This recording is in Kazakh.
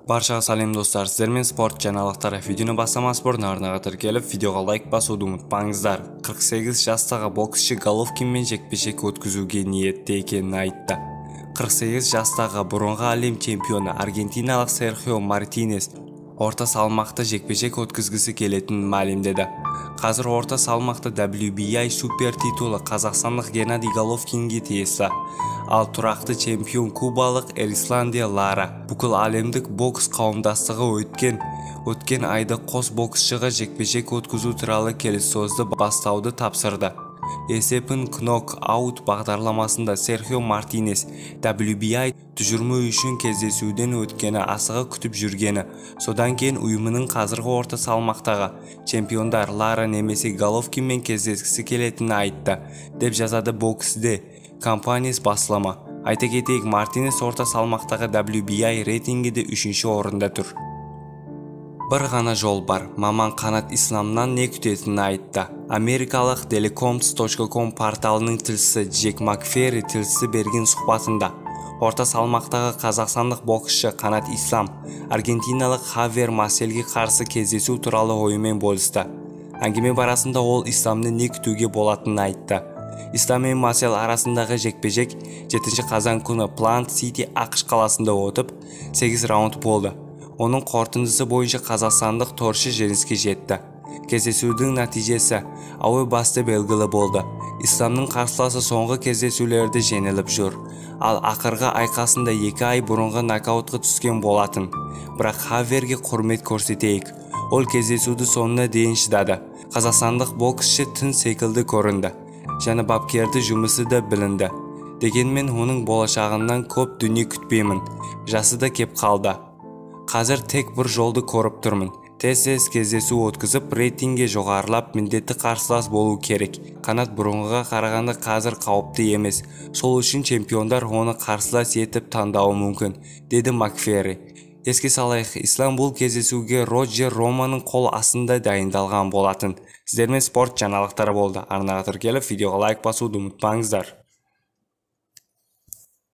Barşaға салем достар, сіздермен спорт жаңалықтары. Видеоны бастамас бұрын арнаға тіркеліп, видеоға лайк басуды ұмытпаңыздар. 48 жастағы боксшы Головкинмен жекпе-жек өткізуге ниетте екенін айтты. 48 жастағы бұрынғы әлем чемпионы аргентиналық Серхио Мартинес орта салмақты жекпе-жек өткізгісі келетінін мәлімдеді. Қазір орта салмақты WBI супер титулы қазақстандық Геннадий Головкинге тиесілі. Ал тұрақты чемпион кубалық Эрисланди Лара бүкіл әлемдік бокс қауымдастығы өткен айда қос боксшыға жекпе-жек өткізу туралы келіссөзді бастауды тапсырды. Есепін нок-аут бағдарламасында Серхио Мартинес WBI тұжырымы үшін кездесуден өткені асыға күтіп жүргені. Содан кейін ұйымының қазіргі орта салмақтағы чемпиондар Лара немесе Головкинмен кездескісі келетінін айтты, деп жазады боксде компанияс басылымы. Айта кетейік, Мартинес орта салмақтағы WBI рейтингінде 3-ші орында тұр. Бір ғана жол бар. Маман Қанат Исламнан не күтетінін айтты. Америкалық Telecoms.com порталының тілшісі Джек Макферри тілшісі берген сұхбатында орта салмақтағы қазақстандық боксшы Қанат Ислам аргентиналық Хавьер Маселге қарсы кездесу туралы ойымен бөлісті. Әңгіме барысында ол Исламны не күтуге болатынын айтты. Ислам мен Масел арасындағы жекпе-жек 7 қазан күні Plant City ақш қаласында өтіп, 8 раунд болды. Оның қорытындысы бойынша қазақстандық торшы жеңіске жетті. Кездесудің нәтижесі әуе басты белгілі болды. Исламның қарсыласы соңғы кездесулерді жеңіліп жүр. Ал ақырғы айқасында 2 ай бұрынғы нокаутқа түскен болатын. Бірақ Хавьерге құрмет көрсетейік. Ол кездесуді соңына дейін шыдады. Қазақстандық боксшы тың секілді көрінді. Және бапкерді жұмысы да білінді. Дегенмен оның болашағынан көп дүние күтпеймін. Жасы да кеп қалды. Қазір тек бір жолды көріп тұрмын. Тез кездесу өткізіп, рейтинге жоғарылап, міндетті қарсылас болу керек. Қанат бұрынғыға қарағанда қазір қауіпті емес. Сол үшін чемпиондар оны қарсылас етіп таңдауы мүмкін, деді Макферри. Еске салайық, Ислам бұл кездесуге Роджер Романың қол астында дайындалған болатын. Сіздермен спорт жаңалықтары болды. Арнаға тіркеліп, видеоға лайк басуды ұмытпаңыздар.